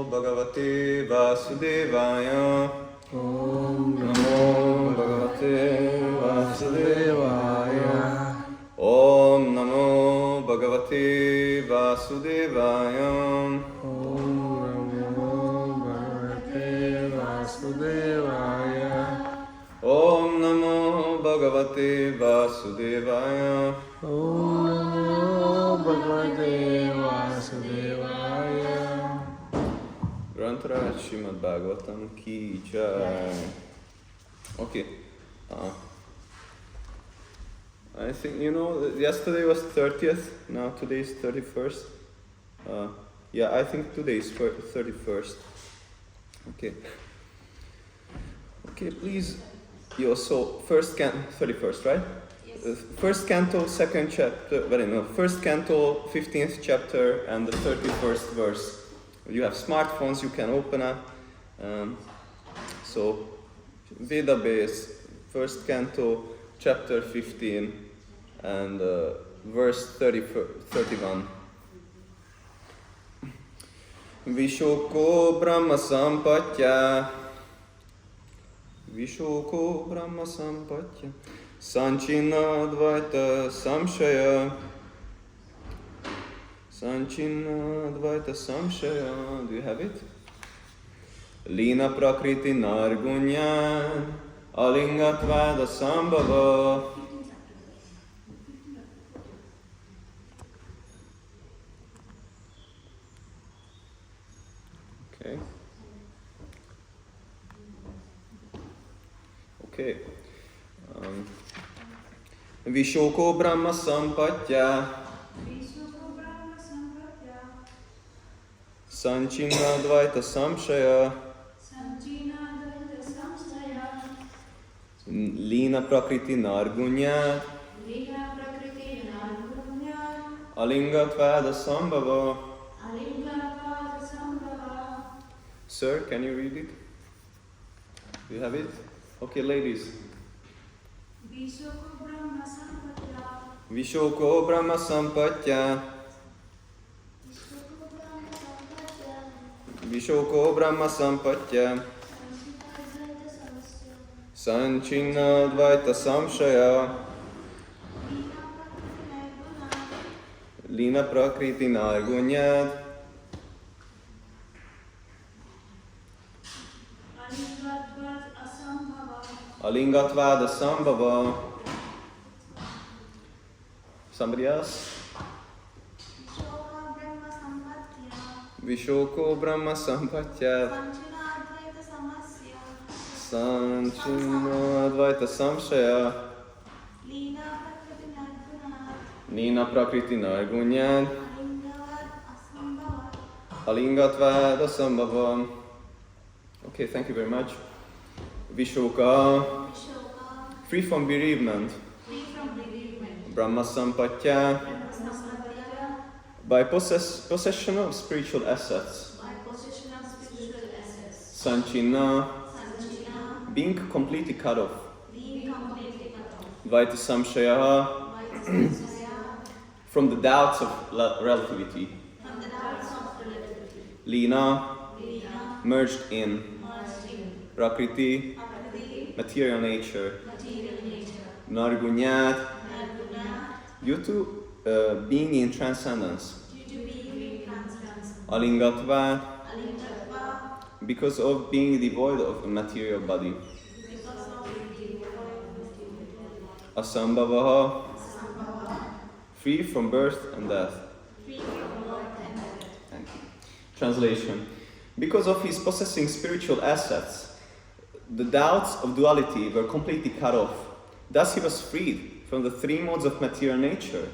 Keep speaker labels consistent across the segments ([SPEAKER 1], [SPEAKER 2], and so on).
[SPEAKER 1] Bhagavate Vasudevaya.
[SPEAKER 2] Om Namo Bhagavate Vasudevaya.
[SPEAKER 1] Om Namo Bhagavate Vasudevaya.
[SPEAKER 2] Om Namo Bhagavate Vasudevaya.
[SPEAKER 1] Om Namo Bhagavate Vasudevaya.
[SPEAKER 2] Om Namo Bhagavate Vasudevaya.
[SPEAKER 1] Grantaraj Srimad Bhagavatam ki jai. Okay. I think, yesterday was 30th, now today is 31st. Yeah, I think today is 31st. Okay. Okay, please. So, 31st, right?
[SPEAKER 3] Yes.
[SPEAKER 1] First canto, second chapter, first canto, 15th chapter, and the 31st verse. You have smartphones, you can open up. So, Veda base, first canto, chapter 15, and verse 31. Vishoko Brahma Sampatya. Vishoko Brahma Sampatya. Sanchina Dvaita Samshaya. Sanchina Dvaita Samshaya. Do you have it? Lina Prakriti Nargunyan. Alingatvada Sambhava. Okay. Vishoko Brahma Sampatya. Sanchina Dvaita Samshaya. Lina Prakriti Nargunya. Alingatvada Sambhava. Sir, can you read it? Do you have it? Okay, ladies.
[SPEAKER 3] Vishoko Brahma Sampatya.
[SPEAKER 1] Vishoko Brahma Sampatya. Vishoko Brahma Sampatya. Sanchina Dvaita Samshaya. Lina Prakriti Nargunyat. Alingatvada Sambhava. Somebody else? Vishoko Brahma Sampatya. Sanchina Dvaita Samshaya. Lina Prakriti Nargunyat. Alingatvada Sambhava. Okay, thank you very much. Vishoka, free from bereavement. Brahma Sampatya, by possession of spiritual assets. Sanchina, being completely cut off. Dvaita Samshaya, from the doubts of relativity. Lina, merged in. Prakriti, material nature. Nargunyat, due to being in transcendence. Alingatva, because of being devoid of a material body. Asambhava, free from birth and death. Thank you. Translation. Because of his possessing spiritual assets, the doubts of duality were completely cut off. Thus he was freed from the three modes of material nature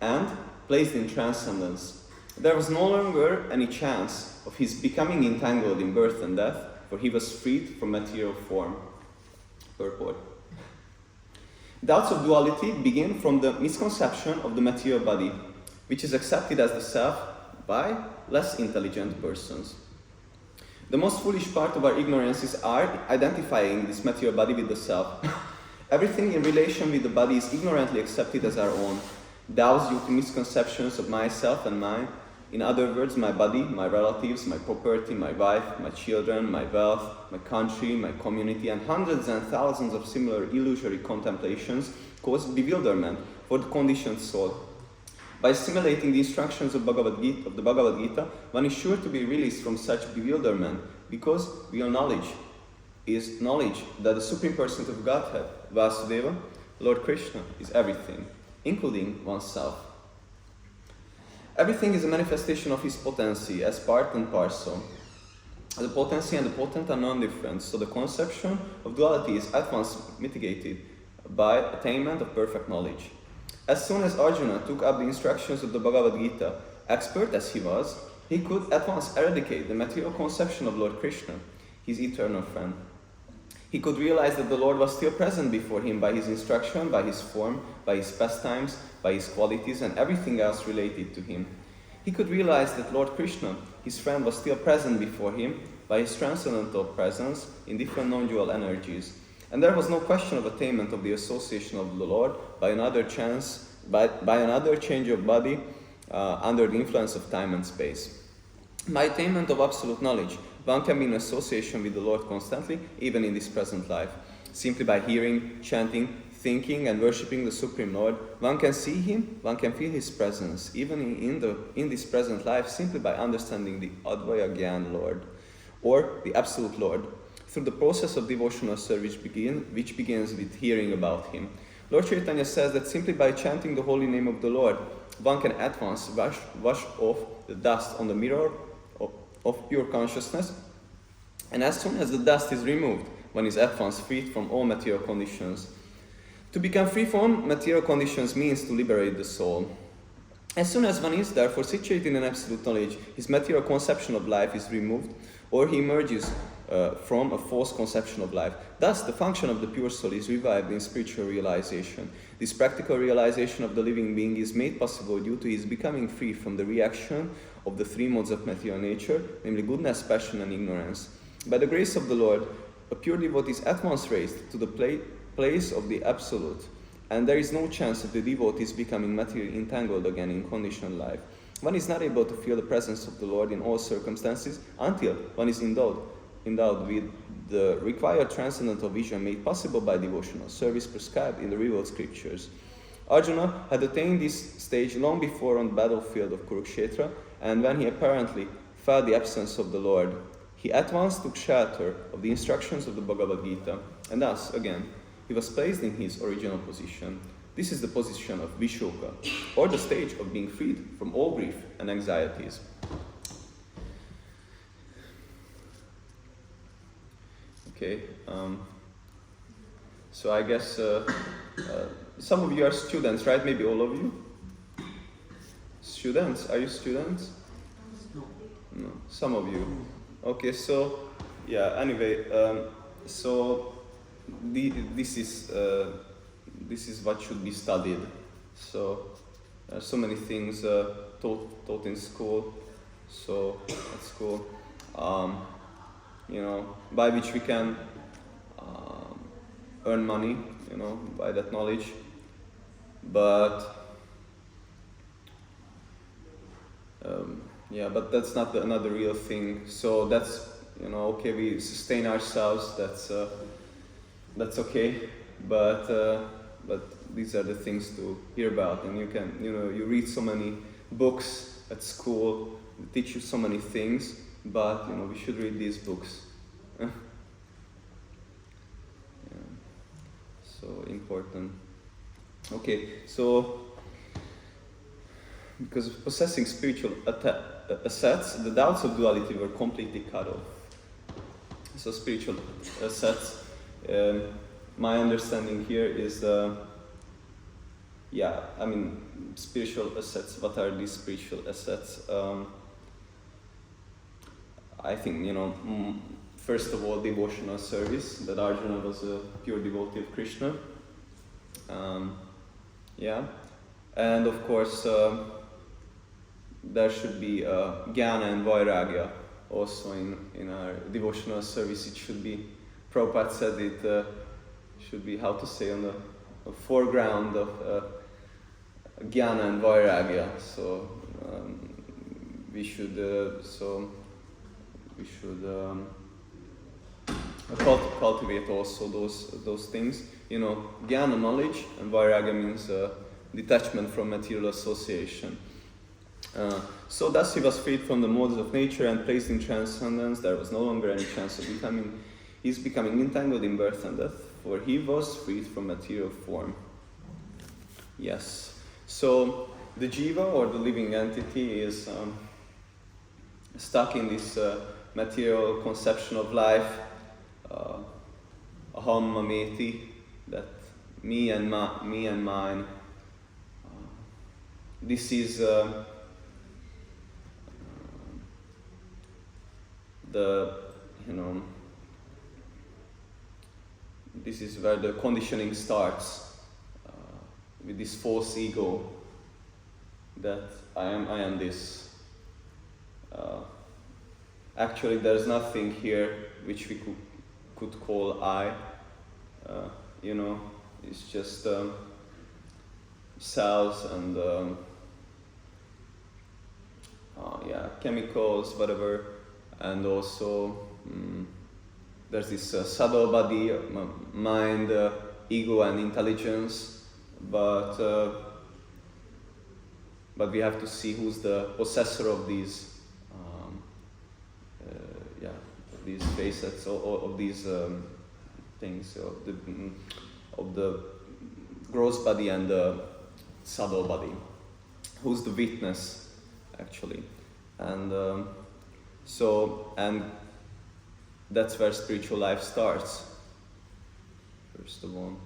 [SPEAKER 1] and placed in transcendence. There was no longer any chance of his becoming entangled in birth and death, for he was freed from material form. Purport. Doubts of duality begin from the misconception of the material body, which is accepted as the self by less intelligent persons. The most foolish part of our ignorance is our identifying this material body with the self. Everything in relation with the body is ignorantly accepted as our own. Doubts due to misconceptions of myself and mine In other words, my body, my relatives, my property, my wife, my children, my wealth, my country, my community, and hundreds and thousands of similar illusory contemplations cause bewilderment for the conditioned soul. By assimilating the instructions of the Bhagavad Gita, one is sure to be released from such bewilderment, because real knowledge is knowledge that the Supreme Person of Godhead, Vasudeva, Lord Krishna, is everything, including oneself. Everything is a manifestation of his potency as part and parcel. The potency and the potent are non-different, so the conception of duality is at once mitigated by attainment of perfect knowledge. As soon as Arjuna took up the instructions of the Bhagavad Gita, expert as he was, he could at once eradicate the material conception of Lord Krishna, his eternal friend. He could realize that the Lord was still present before him by his instruction, by his form, by his pastimes, by his qualities, and everything else related to him. He could realize that Lord Krishna, his friend, was still present before him by his transcendental presence in different non-dual energies. And there was no question of attainment of the association of the Lord by another change of body under the influence of time and space. By attainment of absolute knowledge, one can be in association with the Lord constantly, even in this present life. Simply by hearing, chanting, thinking, and worshipping the Supreme Lord, one can see him, one can feel his presence, even in this present life, simply by understanding the Advaya Gyan Lord, or the Absolute Lord, through the process of devotional service which begins with hearing about him. Lord Chaitanya says that simply by chanting the holy name of the Lord, one can at once wash off the dust on the mirror of pure consciousness, and as soon as the dust is removed, one is at once freed from all material conditions. To become free from material conditions means to liberate the soul. As soon as one is therefore situated in absolute knowledge, his material conception of life is removed, or he emerges from a false conception of life. Thus, the function of the pure soul is revived in spiritual realization. This practical realization of the living being is made possible due to his becoming free from the reaction of the three modes of material nature, namely goodness, passion, and ignorance. By the grace of the Lord, a pure devotee is at once raised to the place of the Absolute, and there is no chance of the devotees becoming materially entangled again in conditioned life. One is not able to feel the presence of the Lord in all circumstances until one is endowed with the required transcendental vision made possible by devotional service prescribed in the revealed scriptures. Arjuna had attained this stage long before on the battlefield of Kurukshetra, and when he apparently felt the absence of the Lord, he at once took shelter of the instructions of the Bhagavad Gita, and thus, again, he was placed in his original position. This is the position of Vishoka, or the stage of being freed from all grief and anxieties. Okay, so I guess some of you are students, right? Maybe all of you? Students? Are you students? No, some of you. Okay, so, yeah, anyway, so this is what should be studied. So, there are so many things taught in school, so at school, by which we can earn money, by that knowledge, but but that's not another real thing. So that's, okay, we sustain ourselves, that's okay, but these are the things to hear about, and you can, you read so many books at school, they teach you so many things, but, we should read these books. Yeah. So important. Okay, so because of possessing spiritual assets, the doubts of duality were completely cut off. So spiritual assets, my understanding here is, spiritual assets. What are these spiritual assets? I think, first of all, devotional service, that Arjuna was a pure devotee of Krishna. And of course, there should be Jnana and Vairagya also in our devotional service. It should be, Prabhupada said it should be, how to say, on the foreground of Jnana and Vairagya. So we should cultivate also those things. Jnana, knowledge, and vairagya means detachment from material association. So thus he was freed from the modes of nature and placed in transcendence. There was no longer any chance of he's becoming entangled in birth and death, for he was freed from material form. Yes. So the jiva, or the living entity, is stuck in this material conception of life, aham mameti, that me and mine. This is this is where the conditioning starts, with this false ego that I am this. Actually, there's nothing here which we could call I. It's just cells and chemicals, whatever, and also there's this subtle body, mind, ego, and intelligence, but we have to see who's the possessor of these these facets, of these things, of the gross body and the subtle body. Who's the witness, actually? And and that's where spiritual life starts, first of all.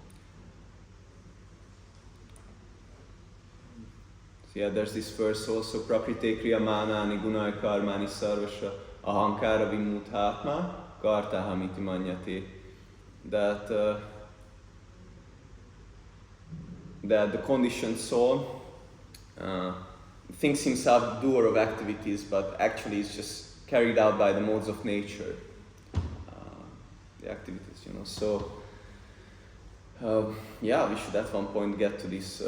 [SPEAKER 1] So there's this verse also, prakrite kriyamanani gunai karmani sarvasya ahankara vimuthatma kartahamiti manyate, that the conditioned soul thinks himself doer of activities, but actually is just carried out by the modes of nature, the activities, So, we should at one point get to this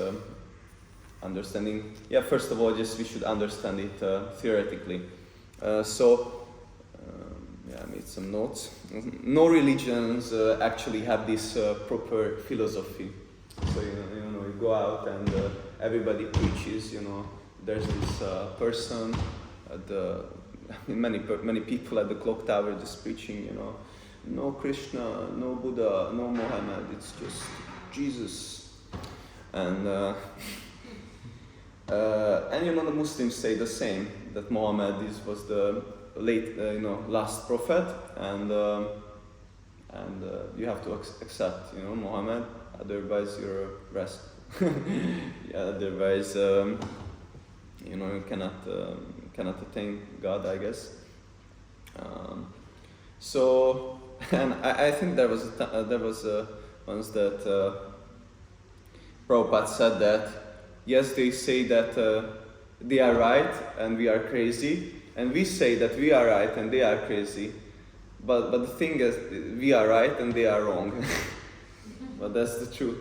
[SPEAKER 1] understanding. First of all, we should understand it theoretically. I made some notes. No religions actually have this proper philosophy. So you go out and everybody preaches. There's this person at many people at the clock tower just preaching. No Krishna, no Buddha, no Mohammed. It's just Jesus. And the Muslims say the same, that Muhammad was the last prophet, and you have to accept, Muhammad, otherwise you're a rascal. Otherwise, you cannot attain God, I guess. And I think there was once that Prabhupada said that, yes, they say that they are right and we are crazy, and we say that we are right and they are crazy, but the thing is, we are right and they are wrong. But that's the truth.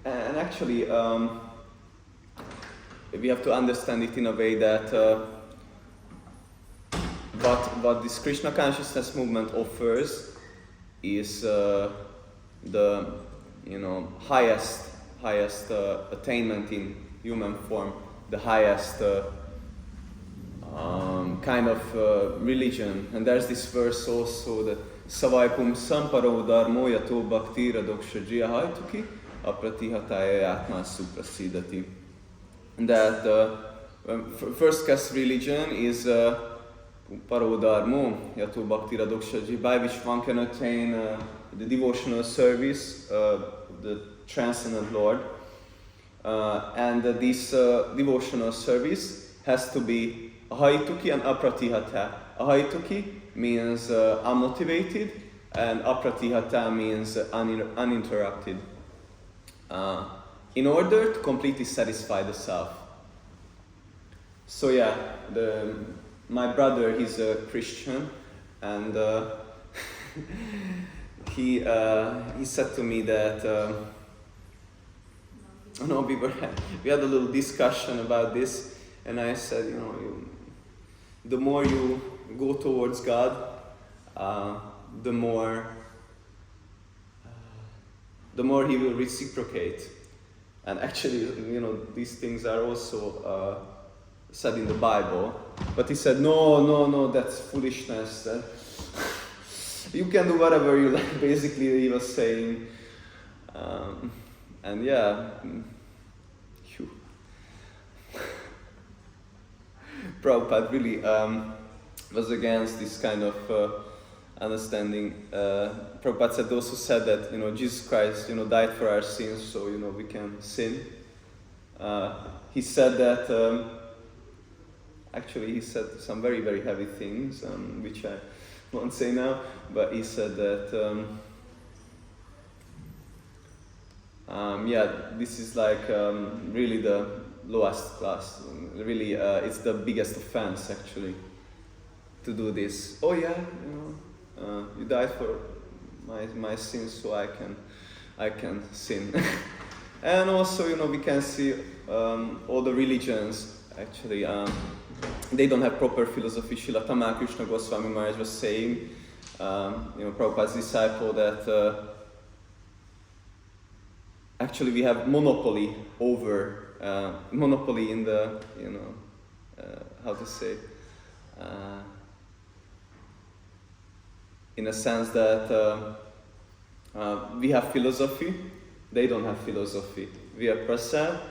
[SPEAKER 1] And actually, we have to understand it in a way that what this Krishna consciousness movement offers is the highest attainment in human form, the highest kind of religion. And there's this verse also that Savaipum samparo dharmo yato bhakti radoksha jiya haituki apratihataya atma suprasidati. That first caste religion is parodharmo yato bhakti radoksha jiya, by which one can attain the devotional service of the transcendent Lord. And this devotional service has to be ahaituki and apratihata. Ahaituki means unmotivated, and apratihata means uninterrupted. In order to completely satisfy the self. So my brother, he's a Christian, and he said to me that we had a little discussion about this, and I said, the more you go towards God, the more He will reciprocate. And actually, these things are also said in the Bible. But he said, no, that's foolishness. You can do whatever you like, basically, he was saying. And yeah, phew. Prabhupada really was against this kind of understanding. Prabhupada said those who said that Jesus Christ died for our sins, so we can sin. He said that actually he said some very, very heavy things, which I won't say now, but he said that this is like really the lowest class. Really, it's the biggest offense actually to do this. Oh yeah, you died for my sins, so I can sin. And also, we can see all the religions actually. They don't have proper philosophy. Srila Tamal Krishna Goswami Maharaj was saying, Prabhupada's disciple, that actually we have monopoly in the, how to say, in a sense that we have philosophy, they don't have philosophy. We have prasad,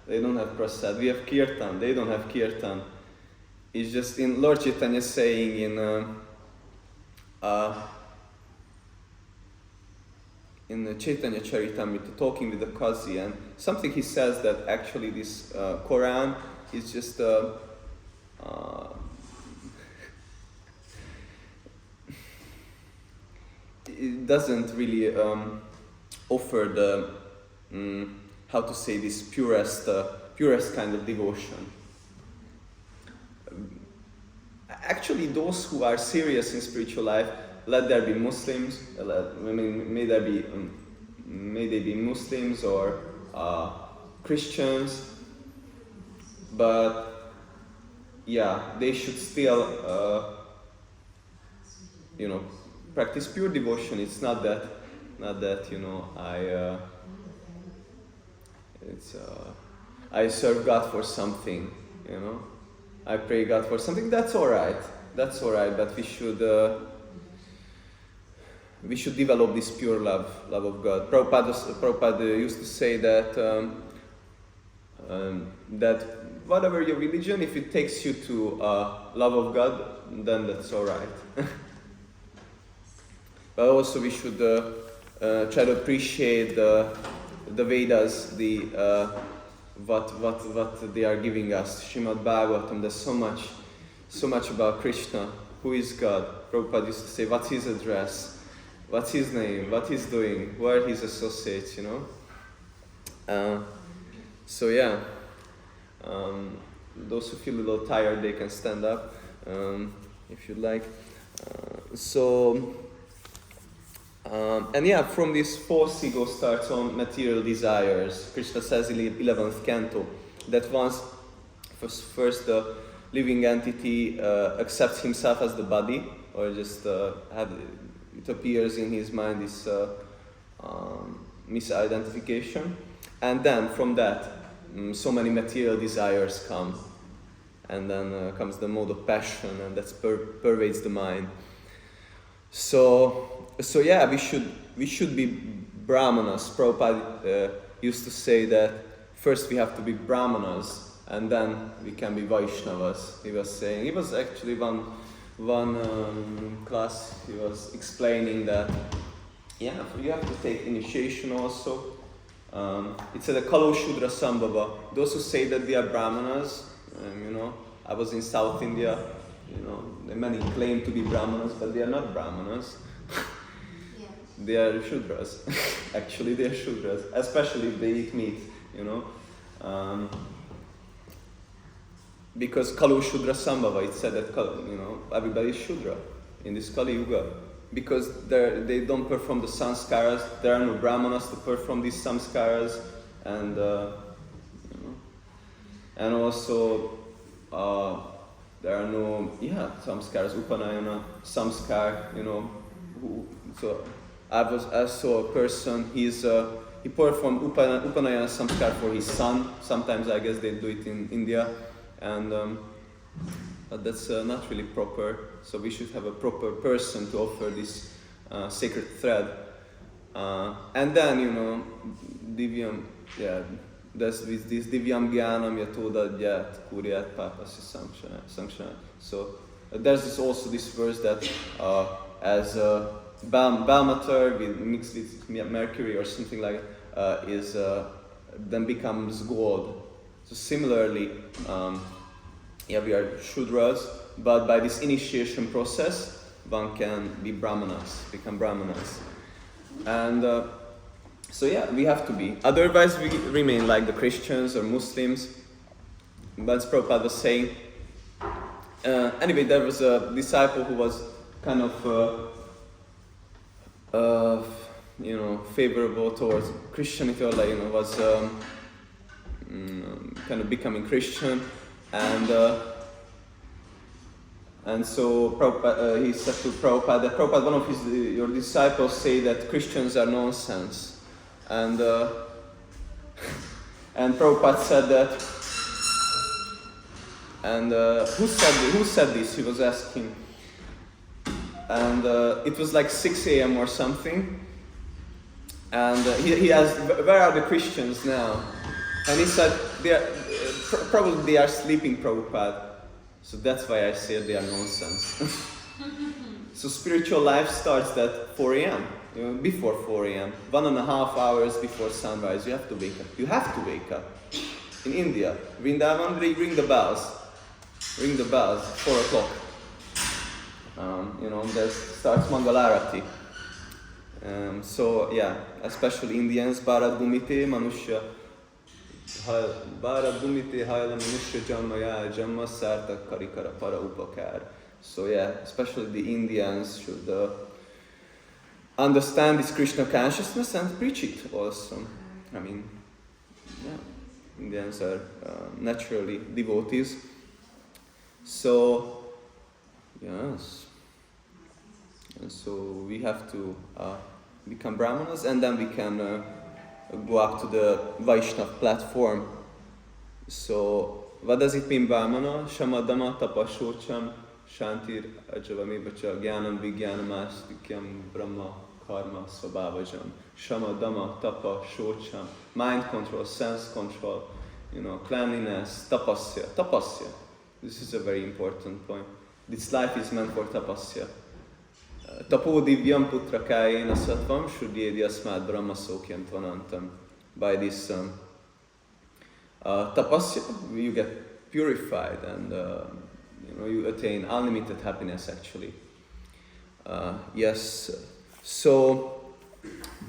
[SPEAKER 1] they don't have prasad. We have kirtan, they don't have kirtan. It's just in Lord Chaitanya saying in the Chaitanya Charitamrita, talking with the Qazi, and something he says that actually this Quran is just it doesn't really offer the how to say this purest kind of devotion. Actually, those who are serious in spiritual life, let there be Muslims, may they be Muslims or Christians, but yeah, they should still practice pure devotion. It's not that I serve God for something, I pray God for something. That's all right. But we should develop this pure love of God. Prabhupada used to say that that whatever your religion, if it takes you to love of God, then that's all right. But also we should try to appreciate the Vedas, what they are giving us. Srimad Bhagavatam, there's so much about Krishna. Who is God? Prabhupada used to say, what's his address? What's his name? What he's doing? Who are his associates? So yeah, those who feel a little tired, they can stand up if you'd like. And yeah, from this fourth ego starts on material desires. Krishna says in the 11th canto that once first the living entity accepts himself as the body, or just it appears in his mind this misidentification, and then from that so many material desires come, and then comes the mode of passion, and that pervades the mind. So yeah, we should be brahmanas. Prabhupada used to say that first we have to be brahmanas, and then we can be Vaishnavas. He was saying, he was actually one class, he was explaining that you have to take initiation also. It said a Kalo Shudra Sambhava. Those who say that they are brahmanas, I was in South India, many claim to be brahmanas, but they are not brahmanas. They are Shudras. Actually, they are Shudras, especially if they eat meat, because Kalu Shudra Sambhava, it said that everybody is Shudra in this Kali Yuga, because they don't perform the samskaras. There are no brahmanas to perform these samskaras, and also there are no samskars, upanayana, samskar. So I saw a person. He performed upanayana samskar for his son. Sometimes I guess they do it in India, and but that's not really proper. So we should have a proper person to offer this sacred thread. And then divyam, there's this divyam gyanam yatodadyat kuryat papasya sankshanat. So there's this verse that as Balmater mixed with mercury or something like is then becomes gold. So similarly, we are Shudras, but by this initiation process, one can become Brahmanas. And we have to be. Otherwise, we remain like the Christians or Muslims. But Prabhupada was saying. Anyway, there was a disciple who was kind of, favorable towards Christianity, or was kind of becoming Christian, and so Prabhupada, he said to Prabhupada that one of your disciples say that Christians are nonsense, and Prabhupada said that, and who said this? He was asking, and it was like 6 a.m. or something, and he asked, where are the Christians now? And he said, probably they are sleeping, Prabhupada. So that's why I said they are nonsense. So spiritual life starts at 4 a.m. Before 4 a.m. 1.5 hours before sunrise, you have to wake up. You have to wake up. In India, Vrindavan, they ring the bells. 4 o'clock. There starts Mangalarati. Especially Indians, Bharat Bhumite, Manushya. Bharat Bhumite, Hayala Manushya Jammaya, Jamma Sarta Karikara Para Upakar. So especially the Indians should understand this Krishna consciousness and preach it also. Indians are naturally devotees. So, yes. And so we have to become Brahmanas, and then we can go up to the Vaishnav platform. So, what does it mean, Brahmana? Shamadama tapashocham shantir ajavamivacha jnanam vijnanam astikyam brahma karma svabhavajam. Shamadama tapashocham, mind control, sense control, cleanliness, tapasya. This is a very important point. This life is meant for tapasya. Tapo divyam putra kayena sattvam shuddhyedi asmad brahma sokyam tvanantam. By this tapasya, you get purified, and you attain unlimited happiness actually. So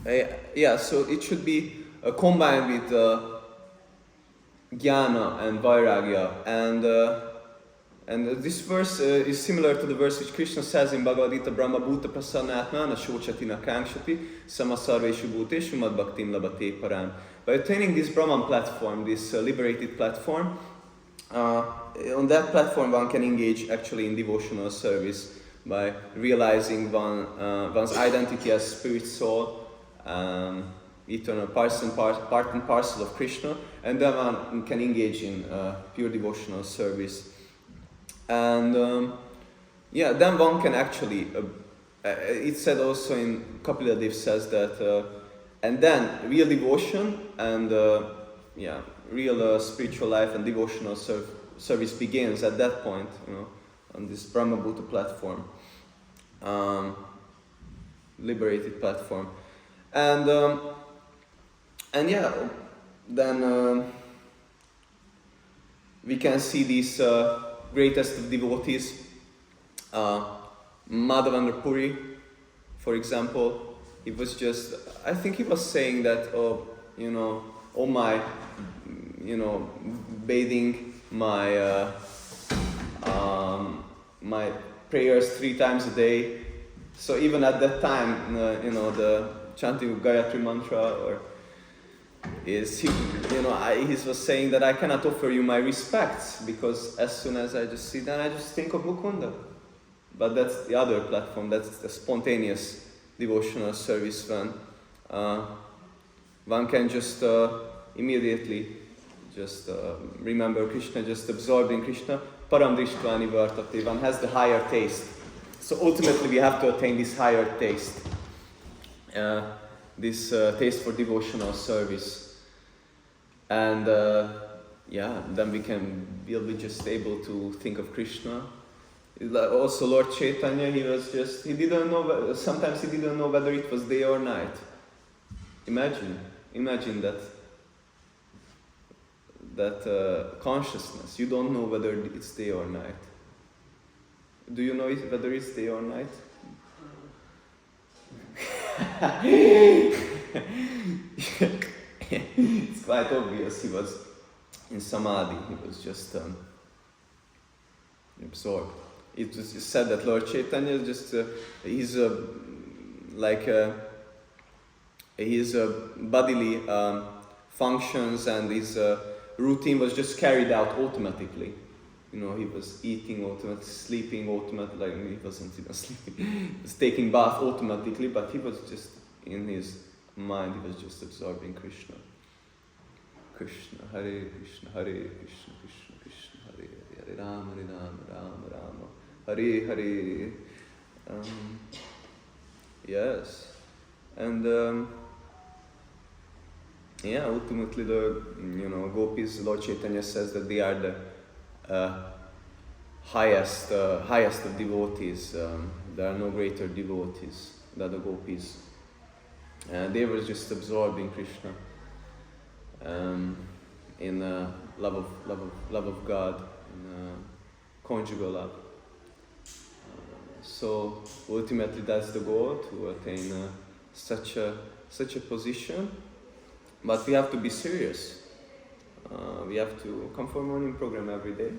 [SPEAKER 1] it should be combined with jnana and vairagya, and this verse is similar to the verse which Krishna says in Bhagavad Gita, Brahma Bhuta Prasannatma na shochatina kankshati sama sarveshu bhuteshu mad bhaktim labate paran. By attaining this Brahman platform, this liberated platform, on that platform one can engage actually in devotional service by realizing one's identity as spirit soul, eternal part and parcel of Krishna, and then one can engage in pure devotional service. And then one can actually, it's said also in Kapila says that, and then real devotion and real spiritual life and devotional service begins at that point, on this Brahma Bhuta platform, liberated platform. Then we can see these greatest of devotees, Madhavendra Puri, for example. He was I think he was saying that, my, bathing my my prayers 3 times a day. So even at that time, the chanting of Gayatri mantra or is he was saying that I cannot offer you my respects because as soon as I just sit down, I just think of Mukunda. But that's the other platform. That's the spontaneous devotional service when one can just immediately just remember Krishna, just absorb in Krishna. Paramdristvani vartate. One has the higher taste. So ultimately, we have to attain this higher taste. This taste for devotional service. And then we'll be just able to think of Krishna. Also Lord Chaitanya, sometimes he didn't know whether it was day or night. Imagine that consciousness. You don't know whether it's day or night. Do you know whether it's day or night? It's quite obvious. He was in samadhi. He was just absorbed. It was just said that Lord Chaitanya is just his bodily functions and his routine was just carried out automatically. He was eating automatically, sleeping automatically. Like he wasn't even sleeping. He was taking bath automatically, but he was just in his mind. He was just absorbing Krishna. Krishna, Hare Krishna, Hare Krishna, Krishna Krishna, Hare Hare, Rama Rama, Rama Rama, Hare Hare. Yes, and ultimately the gopis, Lord Chaitanya says that they are the highest of devotees. There are no greater devotees than the gopis. They were just absorbing Krishna in love of God, in conjugal love. So ultimately, that's the goal, to attain such a position. But we have to be serious. We have to come for a morning program every day.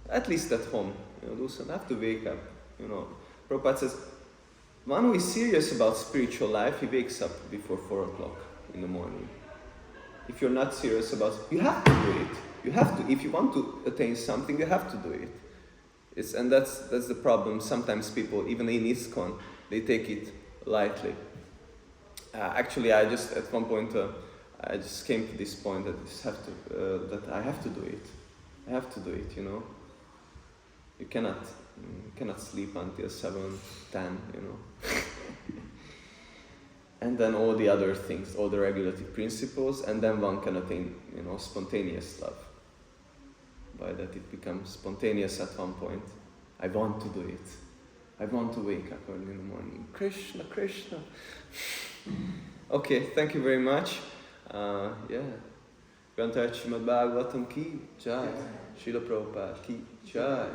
[SPEAKER 1] At least at home, those who have to wake up. Prabhupada says, one who is serious about spiritual life, he wakes up before 4 o'clock in the morning. If you're not serious about it, you have to do it. You have to. If you want to attain something, you have to do it. And that's the problem. Sometimes people, even in ISKCON, they take it lightly. Actually, I just at one point I just came to this point that that I have to do it. I have to do it. You cannot sleep until 7, 10. And then all the other things, all the regulative principles, and then one can attain, spontaneous love. By that it becomes spontaneous at one point. I want to do it. I want to wake up early in the morning. Krishna, Krishna. Okay, thank you very much. Granthar Srimad Bhagavatam ki jai. Srila Prabhupada ki jai.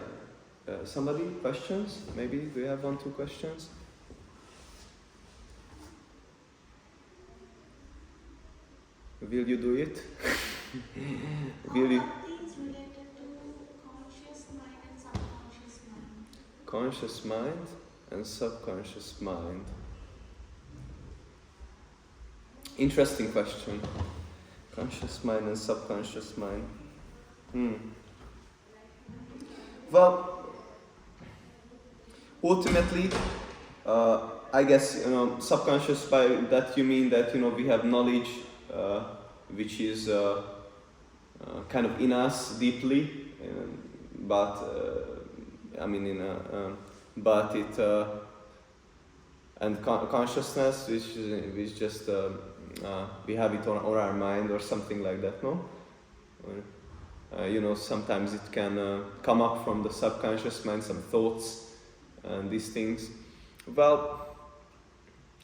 [SPEAKER 1] Somebody, questions? Maybe, do you have 1, 2 questions? Will you do it? Will you?
[SPEAKER 3] Bhakti is related to conscious mind and subconscious mind.
[SPEAKER 1] Conscious mind and subconscious mind. Interesting question. Conscious mind and subconscious mind. Well, ultimately, I guess, subconscious, by that you mean that, we have knowledge which is kind of in us deeply, but and consciousness, which just we have it on our mind or something like that, no? Sometimes it can come up from the subconscious mind, some thoughts and these things. Well,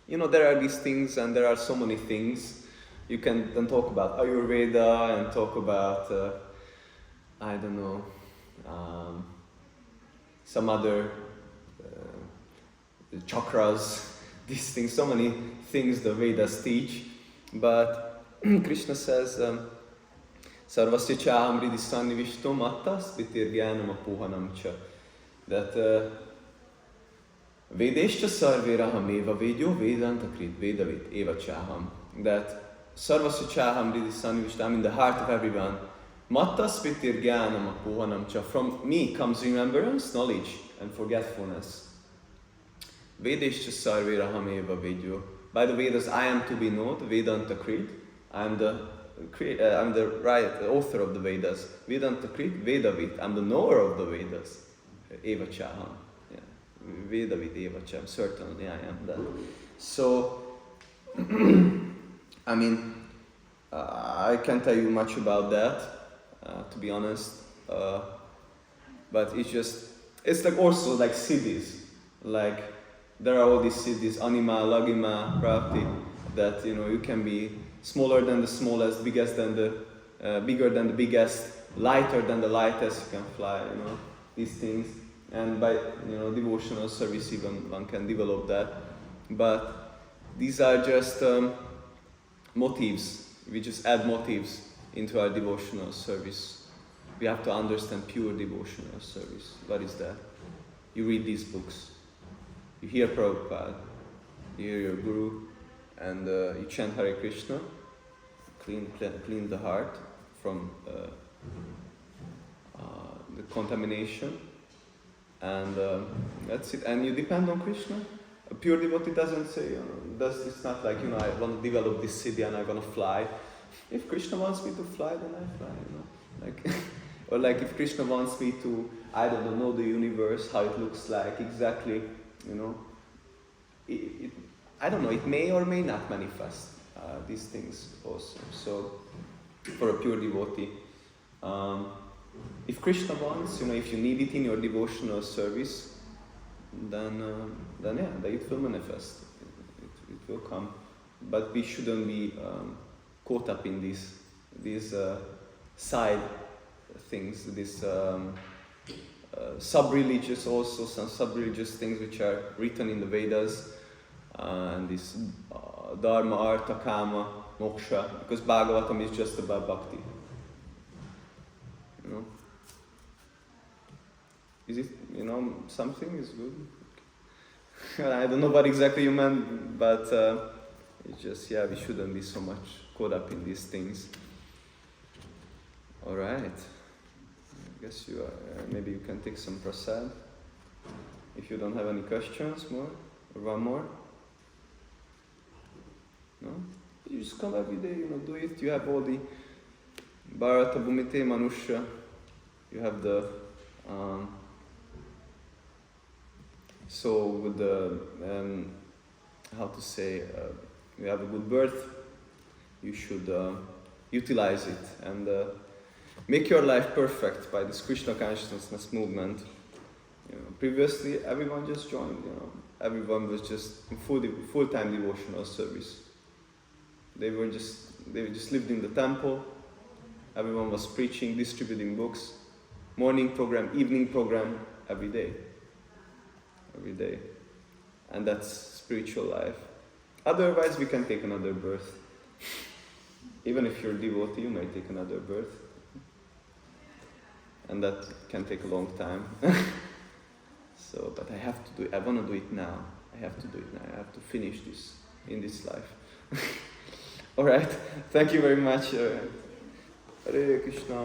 [SPEAKER 1] there are these things and there are so many things. You can then talk about Ayurveda and talk about, some other chakras, these things, so many things the Vedas teach. But Krishna says, Sarvasya chaham hridi sannivishto mattas vitirgyanam apuhanam cha. That Vedeshcha sarveraham eva vedyo vedanta krit vedavid eva chaham. that Sarvasya Chaham Riddhi Sanivishta, I'm in the heart of everyone. Matta Spitir Jnanam Apohanamcha. From me comes remembrance, knowledge, and forgetfulness. Vedeshcha Sarvera Hameva Vedyo. By the Vedas, I am to be known, Vedanta Creed. I'm the author of the Vedas. Vedanta Creed, Vedavit. I'm the knower of the Vedas. Eva Chaham. Yeah. Vedavit Eva Chaham. Certainly I am that. So, I mean, I can't tell you much about that, to be honest. But it's like also like siddhis. Like, there are all these siddhis, anima, lagima, prapti, that, you can be smaller than the smallest, bigger than the biggest, lighter than the lightest, you can fly, these things. And by, devotional service even one can develop that. But these are just motives. We just add motives into our devotional service. We have to understand pure devotional service. What is that? You read these books. You hear Prabhupada. You hear your Guru. And you chant Hare Krishna. Clean the heart from the contamination. And that's it. And you depend on Krishna. A pure devotee doesn't say, it's not like, I want to develop this city and I'm going to fly. If Krishna wants me to fly, then I fly, Like, or like if Krishna wants me to, I don't know the universe, how it looks like exactly, I don't know, it may or may not manifest these things also. So, for a pure devotee, if Krishna wants, if you need it in your devotional service, then it will manifest. It will come. But we shouldn't be caught up in these side things, these sub-religious also, some sub-religious things which are written in the Vedas, and this dharma, artha, kama, moksha, because Bhagavatam is just about bhakti. Is it, something is good? I don't know what exactly you meant, but it's just, we shouldn't be so much caught up in these things. Alright. I guess you are, maybe you can take some prasad. If you don't have any questions, more? Or one more? No? You just come every day, do it. You have all the Bharata Bhumite Manusha. You have the with the you have a good birth, you should utilize it and make your life perfect by this Krishna consciousness movement. Previously everyone just joined, everyone was just in full-time devotional service. They just lived in the temple. Everyone was preaching, distributing books, morning program, evening program, every day. And that's spiritual life. Otherwise, we can take another birth. Even if you're a devotee, you may take another birth. And that can take a long time. But I want to do it now. I have to do it now. I have to finish this in this life. Alright, thank you very much. Hare Krishna.